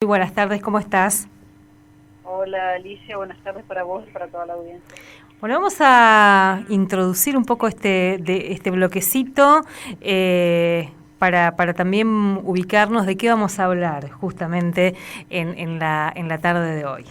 Muy buenas tardes, ¿cómo estás? Hola Alicia, buenas tardes para vos y para toda la audiencia. Bueno, vamos a introducir un poco este bloquecito para también ubicarnos de qué vamos a hablar justamente en la tarde de hoy.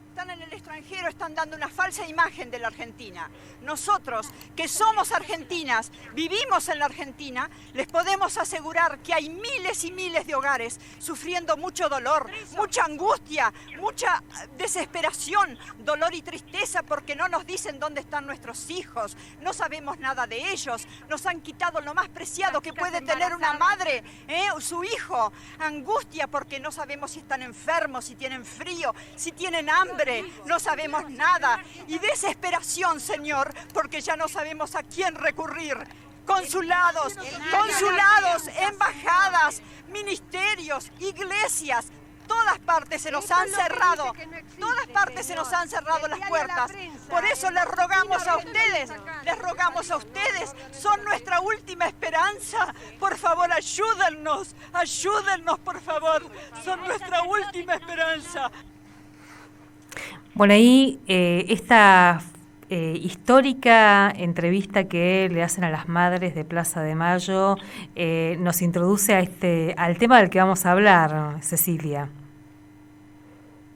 Están en el extranjero, están dando una falsa imagen de la Argentina. Nosotros, que somos argentinas, vivimos en la Argentina, les podemos asegurar que hay miles y miles de hogares sufriendo mucho dolor, mucha angustia, mucha desesperación, dolor y tristeza porque no nos dicen dónde están nuestros hijos, no sabemos nada de ellos, nos han quitado lo más preciado que puede tener una madre, su hijo, angustia porque no sabemos si están enfermos, si tienen frío, si tienen hambre. No sabemos nada. Y desesperación, Señor, porque ya no sabemos a quién recurrir. Consulados, embajadas, ministerios, iglesias, todas partes se nos han cerrado. Todas partes se nos han cerrado las puertas. Por eso les rogamos a ustedes, son nuestra última esperanza. Por favor, ayúdennos, por favor. Son nuestra última esperanza. Bueno, ahí esta histórica entrevista que le hacen a las madres de Plaza de Mayo nos introduce al tema del que vamos a hablar, Cecilia.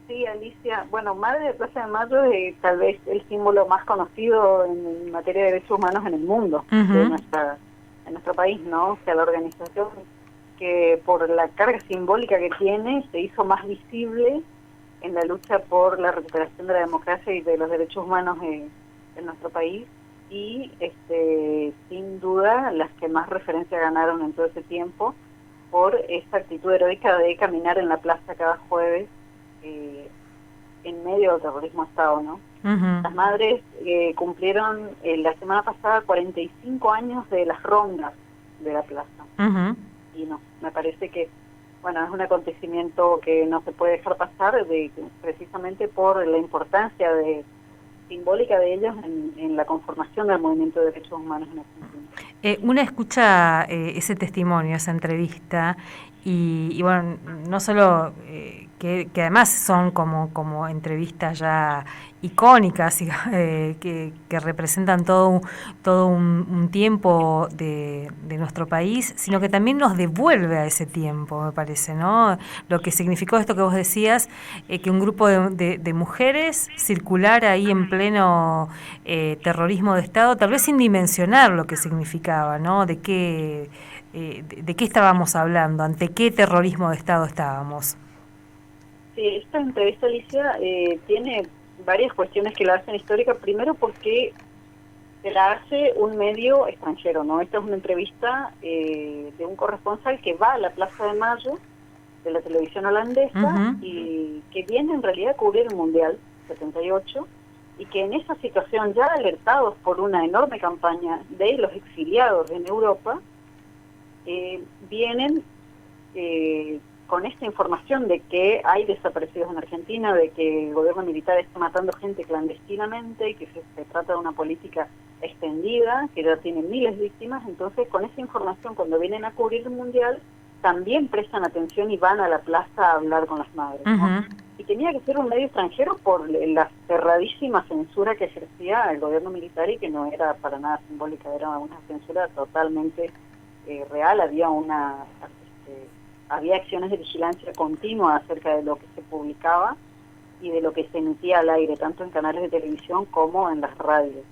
Sí, Alicia, bueno, Madre de Plaza de Mayo es tal vez el símbolo más conocido en materia de derechos humanos en el mundo, de nuestro país, ¿no? O sea, la organización que por la carga simbólica que tiene se hizo más visible en la lucha por la recuperación de la democracia y de los derechos humanos en nuestro país, y sin duda las que más referencia ganaron en todo ese tiempo por esta actitud heroica de caminar en la plaza cada jueves en medio del terrorismo de Estado, ¿no? Las madres cumplieron la semana pasada 45 años de las rondas de la plaza, y no, me parece que bueno, es un acontecimiento que no se puede dejar pasar, precisamente por la importancia simbólica de ellos en la conformación del movimiento de derechos humanos en Argentina. Una escucha ese testimonio, esa entrevista, y bueno, no solo que además son como entrevistas ya icónicas que representan todo un tiempo de nuestro país, sino que también nos devuelve a ese tiempo, me parece, ¿no? Lo que significó esto que vos decías, que un grupo de mujeres circulara ahí en pleno terrorismo de Estado, tal vez sin dimensionar lo que significaba, ¿no? De qué estábamos hablando, ante qué terrorismo de Estado estábamos. Sí, esta entrevista, Alicia, tiene varias cuestiones que la hacen histórica. Primero porque se la hace un medio extranjero, ¿no? Esta es una entrevista de un corresponsal que va a la Plaza de Mayo de la televisión holandesa y que viene en realidad a cubrir el Mundial 78, y que en esa situación, ya alertados por una enorme campaña de los exiliados en Europa, vienen con esta información de que hay desaparecidos en Argentina, de que el gobierno militar está matando gente clandestinamente y que se trata de una política extendida, que ya tiene miles de víctimas. Entonces, con esa información, cuando vienen a cubrir el Mundial, también prestan atención y van a la plaza a hablar con las madres, ¿no? Y tenía que ser un medio extranjero por la cerradísima censura que ejercía el gobierno militar, y que no era para nada simbólica, era una censura totalmente real. Había acciones de vigilancia continua acerca de lo que se publicaba y de lo que se emitía al aire, tanto en canales de televisión como en las radios.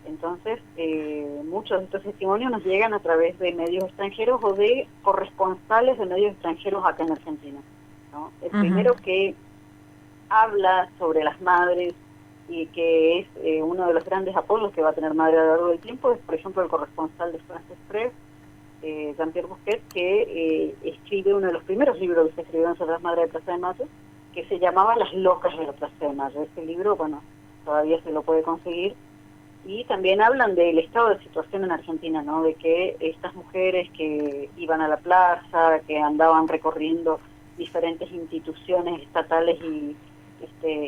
Entonces, muchos de estos testimonios nos llegan a través de medios extranjeros o de corresponsales de medios extranjeros acá en Argentina, ¿no? El primero que habla sobre las madres y que es uno de los grandes apoyos que va a tener Madre a lo largo del tiempo es, por ejemplo, el corresponsal de France Press, Jean-Pierre Busquet, que escribe uno de los primeros libros que se escribieron sobre las madres de Plaza de Mayo, que se llamaba Las locas de la Plaza de Mayo. Ese libro, bueno, todavía se lo puede conseguir. Y también hablan del estado de situación en Argentina, ¿no? De que estas mujeres que iban a la plaza, que andaban recorriendo diferentes instituciones estatales y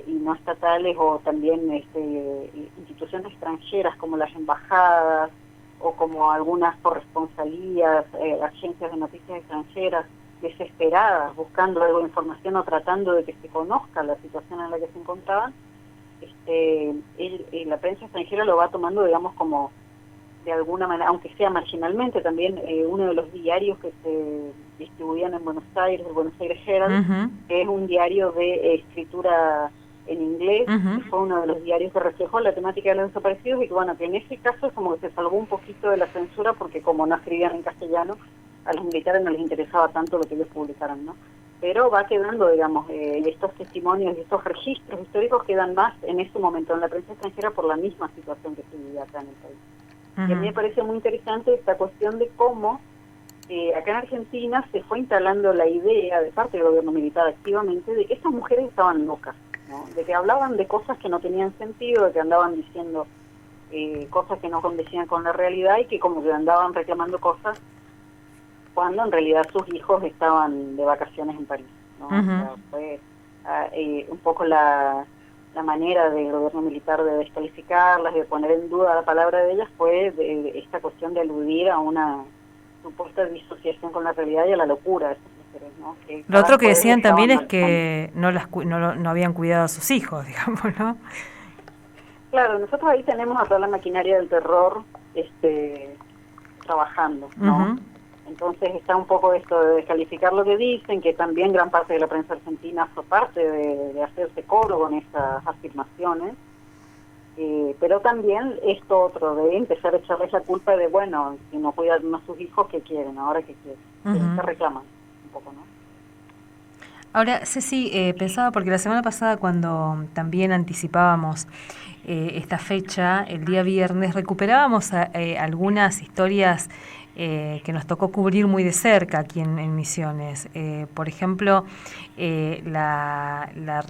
no estatales, o también instituciones extranjeras como las embajadas o como algunas corresponsalías, agencias de noticias extranjeras, desesperadas, buscando algo de información o tratando de que se conozca la situación en la que se encontraban, la prensa extranjera lo va tomando, digamos, como de alguna manera, aunque sea marginalmente. También uno de los diarios que se distribuían en Buenos Aires, el Buenos Aires Herald, que es un diario de escritura en inglés, que fue uno de los diarios que reflejó la temática de los desaparecidos, y que bueno, que en ese caso es como que se salvó un poquito de la censura, porque como no escribían en castellano, a los militares no les interesaba tanto lo que ellos publicaran, ¿no? Pero va quedando, digamos, estos testimonios y estos registros históricos quedan más en ese momento en la prensa extranjera por la misma situación que se vivía acá en el país. Y a mí me parece muy interesante esta cuestión de cómo acá en Argentina se fue instalando la idea de parte del gobierno militar activamente de que estas mujeres estaban locas, ¿no? De que hablaban de cosas que no tenían sentido, de que andaban diciendo cosas que no condecían con la realidad, y que como que andaban reclamando cosas cuando en realidad sus hijos estaban de vacaciones en París, ¿no? O sea, fue un poco la manera del gobierno militar de descalificarlas, de poner en duda la palabra de ellas, fue de esta cuestión de aludir a una supuesta disociación con la realidad y a la locura de esas mujeres, ¿no? Que lo otro que decían también es marcando que no habían cuidado a sus hijos, digamos, ¿no? Claro, nosotros ahí tenemos a toda la maquinaria del terror trabajando, ¿no? Entonces está un poco esto de descalificar lo que dicen, que también gran parte de la prensa argentina fue parte de hacerse coro con esas afirmaciones, pero también esto otro de empezar a echarles la culpa de, bueno, si no cuidan a sus hijos, ¿qué quieren? ¿Ahora qué quieren? Se reclaman un poco, ¿no? Ahora, Ceci, pensaba, porque la semana pasada cuando también anticipábamos esta fecha, el día viernes, recuperábamos algunas historias que nos tocó cubrir muy de cerca aquí en Misiones. Por ejemplo, la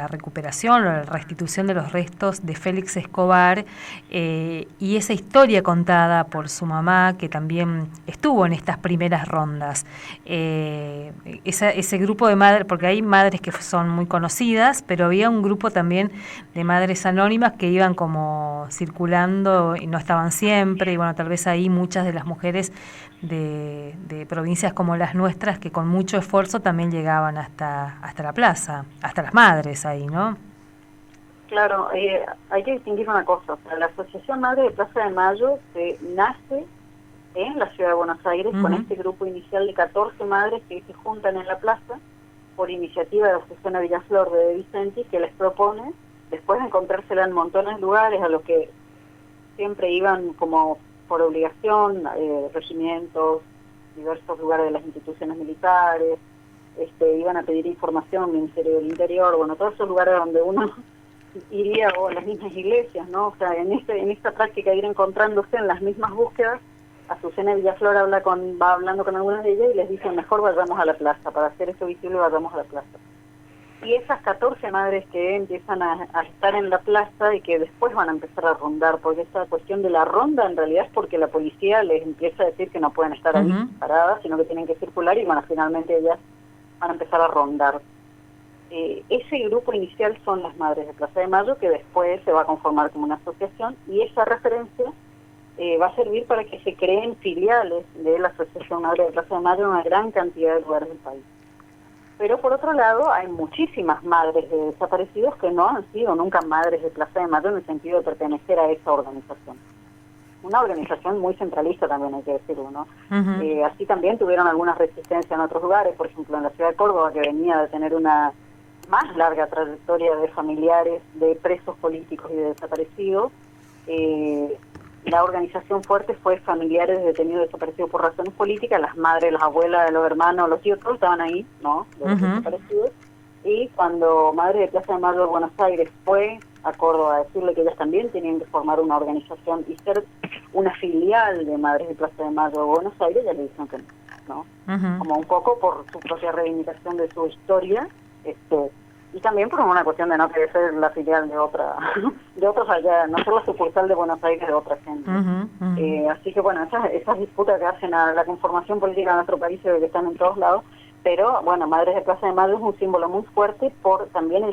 recuperación o la restitución de los restos de Félix Escobar, y esa historia contada por su mamá, que también estuvo en estas primeras rondas. Ese grupo de madres, porque hay madres que son muy conocidas, pero había un grupo también de madres anónimas que iban como circulando y no estaban siempre, y bueno, tal vez ahí muchas de las mujeres de provincias como las nuestras, que con mucho esfuerzo también llegaban hasta la plaza, hasta las madres ahí, ¿no? Claro, hay que distinguir una cosa. O sea, la Asociación Madre de Plaza de Mayo nace en la ciudad de Buenos Aires con este grupo inicial de 14 madres que se juntan en la plaza por iniciativa de la Asociación Villaflor de Vicenti, que les propone, después de encontrársela en montones de lugares a los que siempre iban como por obligación, regimientos, diversos lugares de las instituciones militares, iban a pedir información, Ministerio del Interior, bueno, todos esos lugares donde uno iría, o las mismas iglesias, ¿no? O sea, en esta práctica de ir encontrándose en las mismas búsquedas, Azucena Villaflor va hablando con algunas de ellas y les dice, mejor vayamos a la plaza, para hacer esto visible vayamos a la plaza. Y esas 14 madres que empiezan a estar en la plaza y que después van a empezar a rondar, porque esa cuestión de la ronda en realidad es porque la policía les empieza a decir que no pueden estar ahí paradas, sino que tienen que circular, y bueno, finalmente ellas van a empezar a rondar. Ese grupo inicial son las Madres de Plaza de Mayo, que después se va a conformar como una asociación, y esa referencia va a servir para que se creen filiales de la Asociación Madre de Plaza de Mayo en una gran cantidad de lugares del país. Pero por otro lado, hay muchísimas madres de desaparecidos que no han sido nunca madres de Plaza de Mayo en el sentido de pertenecer a esa organización. Una organización muy centralista también, hay que decirlo, ¿no? Así también tuvieron algunas resistencias en otros lugares, por ejemplo en la ciudad de Córdoba, que venía de tener una más larga trayectoria de familiares de presos políticos y de desaparecidos. La organización fuerte fue familiares de detenidos desaparecidos por razones políticas, las madres, las abuelas, los hermanos, los tíos, todos estaban ahí, ¿no? Los desaparecidos. Y cuando Madre de Plaza de Mayo de Buenos Aires fue a Córdoba a decirle que ellas también tenían que formar una organización y ser una filial de Madres de Plaza de Mayo de Buenos Aires, ya le dijeron que no, ¿no? Como un poco por su propia reivindicación de su historia, y también por una cuestión de no querer ser la filial de otros allá, no ser la sucursal de Buenos Aires de otra gente. Así que bueno, esas disputas que hacen a la conformación política de nuestro país, que están en todos lados, pero bueno, Madres de Plaza de Mayo es un símbolo muy fuerte por también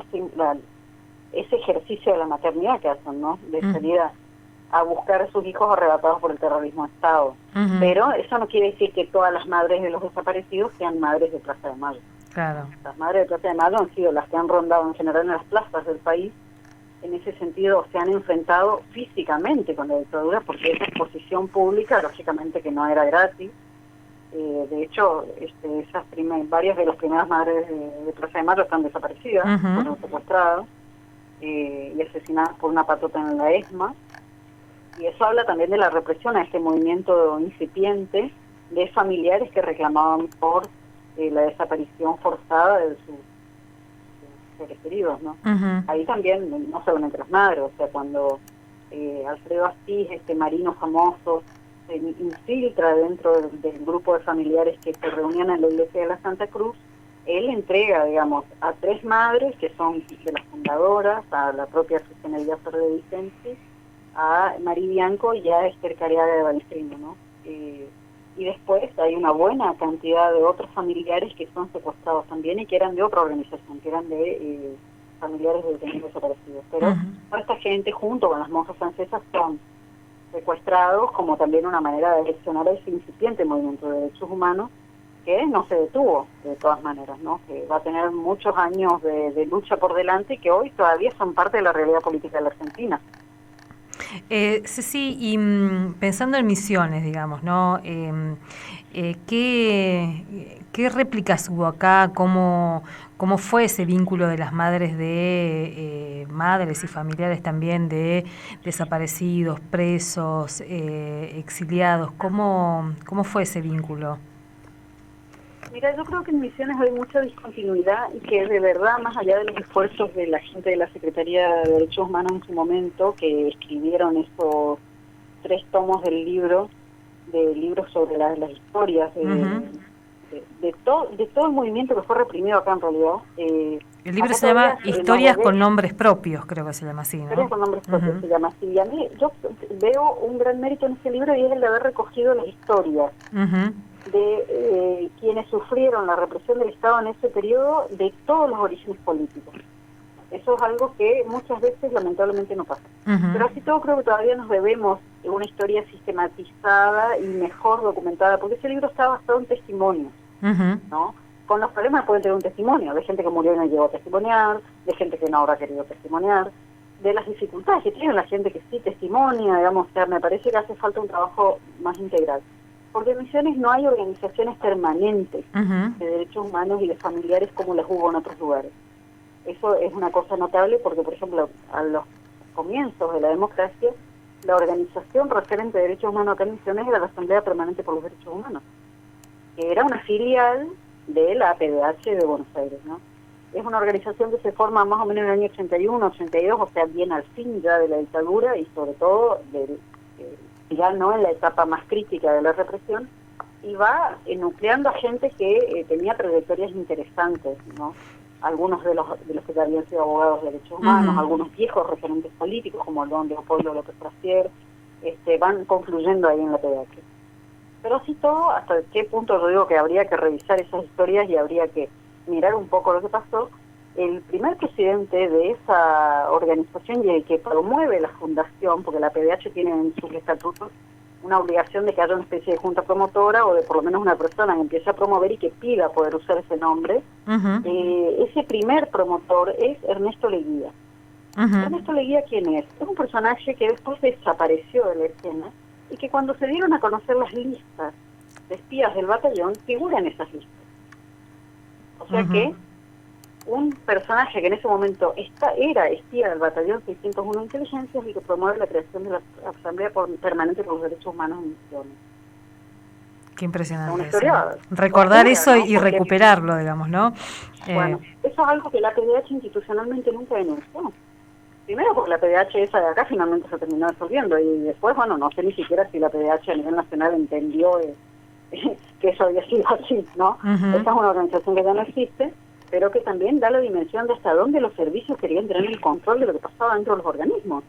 ese ejercicio de la maternidad que hacen, ¿no? De salir a buscar a sus hijos arrebatados por el terrorismo de Estado. Pero eso no quiere decir que todas las madres de los desaparecidos sean madres de Plaza de Mayo. Claro. Las madres de Plaza de Mayo han sido las que han rondado en general en las plazas del país. En ese sentido se han enfrentado físicamente con la dictadura, porque esa exposición pública, lógicamente que no era gratis. De hecho, varias de las primeras madres de Plaza de Mayo están desaparecidas, fueron secuestradas y asesinadas por una patota en la ESMA. Y eso habla también de la represión a este movimiento incipiente de familiares que reclamaban por la desaparición forzada de sus seres queridos, ¿no? Ahí también, no solo entre las madres, o sea, cuando Alfredo Astiz, este marino famoso, se infiltra dentro del grupo de familiares que se reunían en la iglesia de la Santa Cruz, él entrega, digamos, a 3 madres que son de las fundadoras, a la propia Susana Díaz de Vicente, a Mari Bianco y a Esther Careaga de Balestrini, ¿no? Y después hay una buena cantidad de otros familiares que son secuestrados también y que eran de otra organización, que eran de familiares de detenidos desaparecidos. Pero toda esta gente, junto con las monjas francesas, son secuestrados como también una manera de gestionar ese incipiente movimiento de derechos humanos que no se detuvo de todas maneras, ¿no? Que va a tener muchos años de lucha por delante y que hoy todavía son parte de la realidad política de la Argentina. Ceci, y pensando en Misiones, digamos, ¿no? ¿Qué réplicas hubo acá? ¿Cómo fue ese vínculo de las madres madres y familiares también de desaparecidos, presos, exiliados? ¿Cómo fue ese vínculo? Mira, yo creo que en Misiones hay mucha discontinuidad y que de verdad, más allá de los esfuerzos de la gente de la Secretaría de Derechos Humanos en su momento, que escribieron esos 3 tomos del libro sobre las historias de todo el movimiento que fue reprimido acá en realidad. El libro se llama Historias con nombres propios, creo que se llama así, ¿no? Historias con nombres propios se llama así. Y a mí, yo veo un gran mérito en ese libro y es el de haber recogido las historias de quienes sufrieron la represión del Estado en ese periodo de todos los orígenes políticos. Eso es algo que muchas veces lamentablemente no pasa. Pero así todo creo que todavía nos debemos una historia sistematizada y mejor documentada, porque ese libro está basado en testimonios, ¿no? Con los problemas pueden tener un testimonio, de gente que murió y no llegó a testimoniar, de gente que no habrá querido testimoniar, de las dificultades que tiene la gente que sí testimonia, digamos, o sea, me parece que hace falta un trabajo más integral. Porque en Misiones no hay organizaciones permanentes de derechos humanos y de familiares como las hubo en otros lugares. Eso es una cosa notable porque, por ejemplo, a los comienzos de la democracia, la organización referente de derechos humanos acá en Misiones era la Asamblea Permanente por los Derechos Humanos, que era una filial de la APDH de Buenos Aires, ¿no? Es una organización que se forma más o menos en el año 81, 82, o sea, bien al fin ya de la dictadura y sobre todo ya no en la etapa más crítica de la represión, y va nucleando a gente que tenía trayectorias interesantes, ¿no? Algunos de los que ya habían sido abogados de derechos humanos, algunos viejos referentes políticos como el don Leopoldo López Frasier, van confluyendo ahí en la PDH. Pero así todo, hasta qué punto yo digo que habría que revisar esas historias y habría que mirar un poco lo que pasó. El primer presidente de esa organización y el que promueve la fundación, porque la PDH tiene en sus estatutos una obligación de que haya una especie de junta promotora o de por lo menos una persona que empiece a promover y que pida poder usar ese nombre. Ese primer promotor es Ernesto Leguía. Ernesto Leguía, ¿quién es? Es un personaje que después desapareció de la escena y que cuando se dieron a conocer las listas de espías del batallón, figura en esas listas. O sea que un personaje que en ese momento era espía del batallón 601 de inteligencia es el que promueve la creación de la Asamblea Permanente por los Derechos Humanos en Misiones. Qué impresionante. Una historia recordar oscura, eso, ¿no? Y porque recuperarlo, digamos, ¿no? Bueno, eso es algo que la PDH institucionalmente nunca denunció. Primero porque la PDH esa de acá finalmente se terminó disolviendo y después, bueno, no sé ni siquiera si la PDH a nivel nacional entendió que eso había sido así, ¿no? Esta es una organización que ya no existe, pero que también da la dimensión de hasta dónde los servicios querían tener el control de lo que pasaba dentro de los organismos,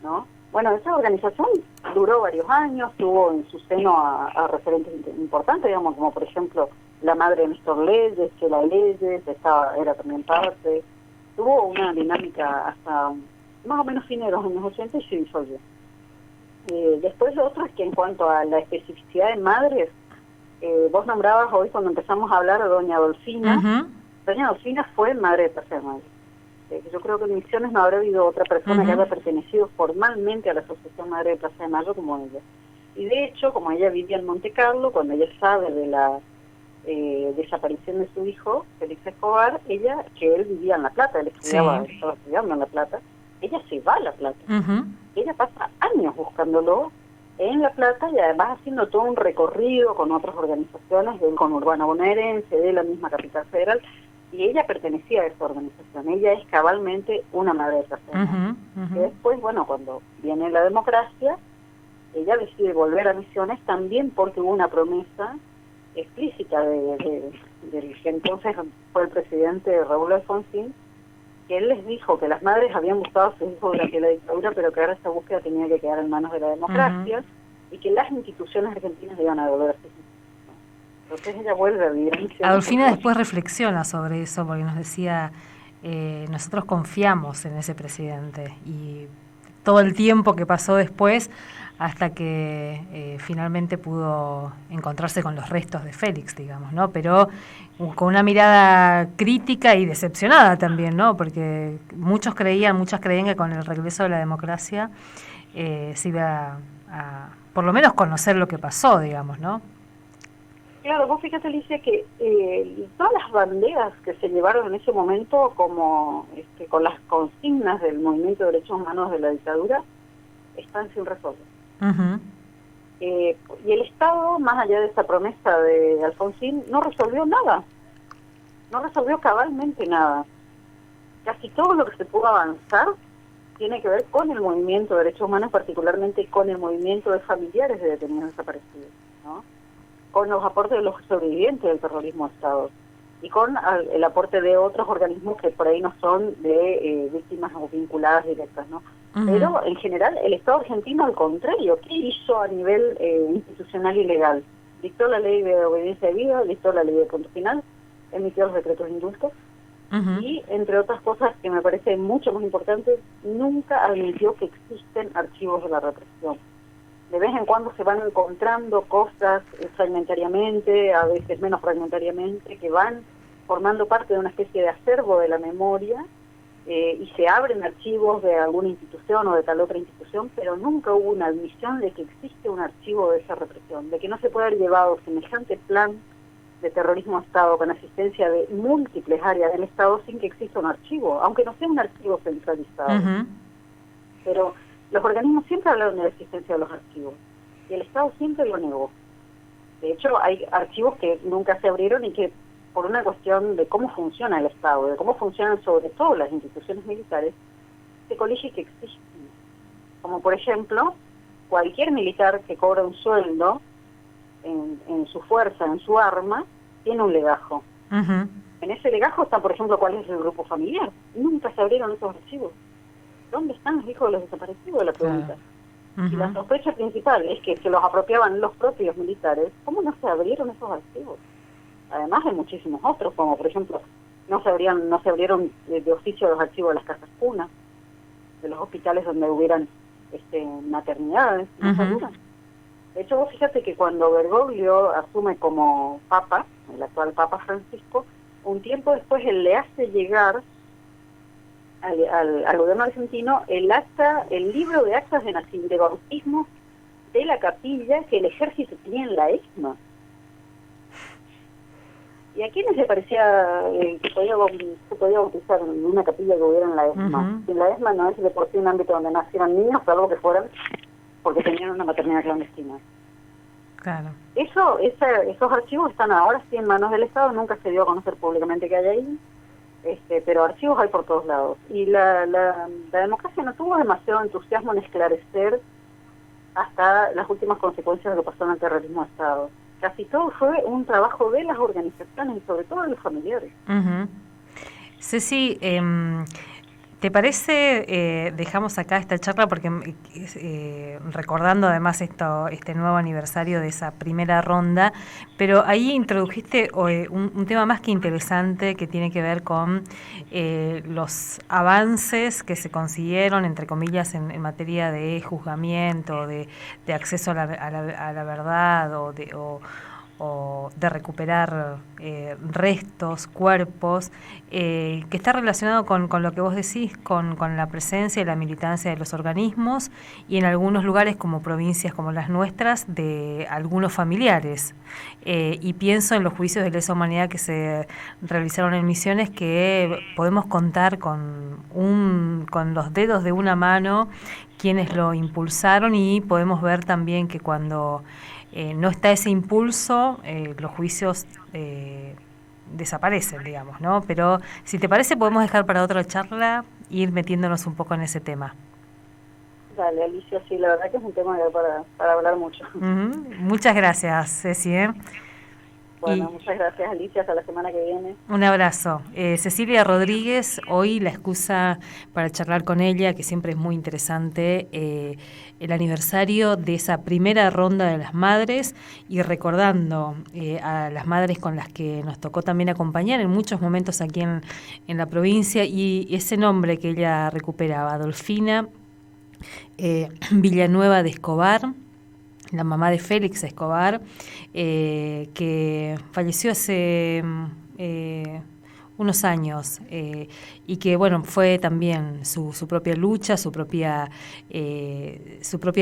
¿no? Bueno, esa organización duró varios años, tuvo en su seno a referentes importantes, digamos, como por ejemplo la madre de Néstor Leyes, que la Leyes era también parte. Tuvo una dinámica hasta más o menos fines de los años 80 y se disolvió. Después lo otro es que en cuanto a la especificidad de madres, vos nombrabas hoy cuando empezamos a hablar a doña Dolfina. Doña Dolfina fue madre de Plaza de Mayo. Yo creo que en Misiones no habrá habido otra persona que haya pertenecido formalmente a la Asociación Madre de Plaza de Mayo como ella. Y de hecho, como ella vivía en Monte Carlo, cuando ella sabe de la desaparición de su hijo, Félix Escobar, que él vivía en La Plata, él estaba estudiando en La Plata, ella se va a La Plata. Ella pasa años buscándolo en La Plata y además haciendo todo un recorrido con otras organizaciones del conurbano bonaerense, de la misma capital federal, y ella pertenecía a esa organización. Ella es cabalmente una madre de Plaza de Mayo. Y después, bueno, cuando viene la democracia, ella decide volver a Misiones también porque hubo una promesa explícita del que entonces fue el presidente Raúl Alfonsín, que él les dijo que las madres habían buscado a sus hijos durante la dictadura, pero que ahora esa búsqueda tenía que quedar en manos de la democracia y que las instituciones argentinas iban a devolver a sus hijos. Entonces ella vuelve a vivir en Misiones. Adolfina después reflexiona sobre eso, porque nos decía, nosotros confiamos en ese presidente, y todo el tiempo que pasó después hasta que finalmente pudo encontrarse con los restos de Félix, digamos, ¿no? Pero con una mirada crítica y decepcionada también, ¿no? Porque muchas creían que con el regreso de la democracia se iba a por lo menos conocer lo que pasó, digamos, ¿no? Claro, vos fíjate, Alicia, que todas las banderas que se llevaron en ese momento, como con las consignas del movimiento de derechos humanos de la dictadura, están sin resolver. Y el Estado, más allá de esa promesa de Alfonsín, no resolvió nada. No resolvió cabalmente nada. Casi todo lo que se pudo avanzar tiene que ver con el movimiento de derechos humanos, particularmente con el movimiento de familiares de detenidos desaparecidos, ¿no? Con los aportes de los sobrevivientes del terrorismo de Estado y con el aporte de otros organismos que por ahí no son de víctimas o vinculadas directas, ¿no? Pero en general el Estado argentino, al contrario, ¿qué hizo a nivel institucional y legal? Dictó la ley de obediencia debida, dictó la ley de punto final, emitió los decretos de indulto y, entre otras cosas que me parece mucho más importante, nunca admitió que existen archivos de la represión. De vez en cuando se van encontrando cosas fragmentariamente, a veces menos fragmentariamente, que van formando parte de una especie de acervo de la memoria, y se abren archivos de alguna institución o de tal otra institución, pero nunca hubo una admisión de que existe un archivo de esa represión, de que no se puede haber llevado semejante plan de terrorismo a Estado con asistencia de múltiples áreas del Estado sin que exista un archivo, aunque no sea un archivo centralizado. Pero los organismos siempre hablaron de la existencia de los archivos y el Estado siempre lo negó. De hecho, hay archivos que nunca se abrieron y que, por una cuestión de cómo funciona el Estado, de cómo funcionan sobre todo las instituciones militares, se colige que existen. Como por ejemplo, cualquier militar que cobra un sueldo en su fuerza, en su arma, tiene un legajo. En ese legajo está, por ejemplo, cuál es el grupo familiar. Nunca se abrieron esos archivos. ¿Dónde están los hijos de los desaparecidos? La pregunta. Y la sospecha principal es que se los apropiaban los propios militares. ¿Cómo no se abrieron esos archivos? Además de muchísimos otros, como por ejemplo, no se abrieron de oficio los archivos de las casas cunas, de los hospitales donde hubieran maternidades. No se abrieron. De hecho, vos fíjate que cuando Bergoglio asume como papa, el actual Papa Francisco, un tiempo después él le hace llegar al gobierno argentino el libro de actas de bautismo de la capilla que el ejército tenía en la ESMA. ¿Y a quiénes le parecía que se podía bautizar en una capilla que hubiera en la ESMA? Si la ESMA no es de por sí un ámbito donde nacieran niños, salvo que fueran porque tenían una maternidad clandestina. Claro. Esos archivos están ahora sí en manos del Estado, nunca se dio a conocer públicamente que hay ahí, pero archivos hay por todos lados. Y la democracia no tuvo demasiado entusiasmo en esclarecer hasta las últimas consecuencias de lo que pasó en el terrorismo de Estado. Casi todo fue un trabajo de las organizaciones y sobre todo de los familiares. Ceci, ¿Te parece, dejamos acá esta charla porque recordando además este nuevo aniversario de esa primera ronda, pero ahí introdujiste un tema más que interesante que tiene que ver con los avances que se consiguieron, entre comillas, en materia de juzgamiento, de acceso a la verdad o de recuperar restos, cuerpos, que está relacionado con lo que vos decís, con la presencia y la militancia de los organismos y en algunos lugares como provincias como las nuestras de algunos familiares. Y pienso en los juicios de lesa humanidad que se realizaron en Misiones, que podemos contar con los dedos de una mano quienes lo impulsaron, y podemos ver también que cuando no está ese impulso, los juicios desaparecen, digamos, ¿no? Pero si te parece podemos dejar para otra charla ir metiéndonos un poco en ese tema. Dale, Alicia, sí, la verdad que es un tema para hablar mucho. Muchas gracias, Ceci. Bueno, muchas gracias, Alicia, hasta la semana que viene. Un abrazo. Cecilia Rodríguez, hoy la excusa para charlar con ella, que siempre es muy interesante, el aniversario de esa primera ronda de las madres, y recordando a las madres con las que nos tocó también acompañar en muchos momentos aquí en la provincia, y ese nombre que ella recuperaba, Adolfina Villanueva de Escobar, la mamá de Félix Escobar, que falleció hace unos años, y que bueno, fue también su propia lucha, su propia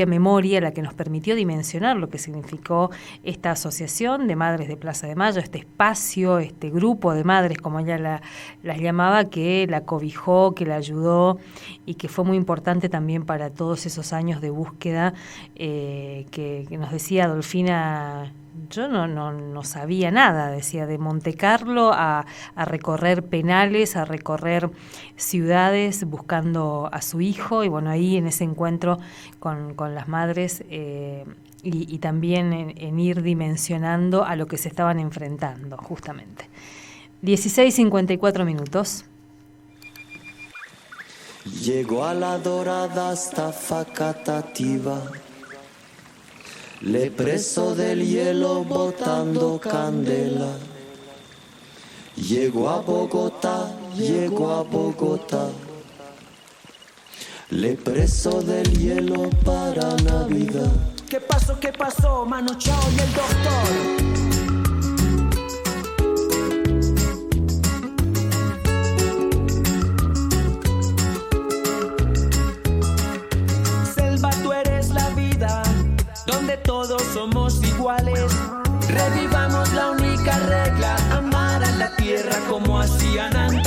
memoria la que nos permitió dimensionar lo que significó esta asociación de madres de Plaza de Mayo, este espacio, este grupo de madres, como ella las llamaba, que la cobijó, que la ayudó, y que fue muy importante también para todos esos años de búsqueda, que nos decía Adolfina. Yo no sabía nada, decía, de Montecarlo a recorrer penales, a recorrer ciudades buscando a su hijo, y bueno, ahí en ese encuentro con las madres, y también en ir dimensionando a lo que se estaban enfrentando, justamente. 16:54 minutos. Llegó a la dorada hasta Facatativa, leproso del hielo botando candela. Llegó a Bogotá, leproso del hielo para Navidad. ¿Qué pasó, Mano Chao y el doctor? Donde todos somos iguales, revivamos la única regla, amar a la tierra como hacían antes.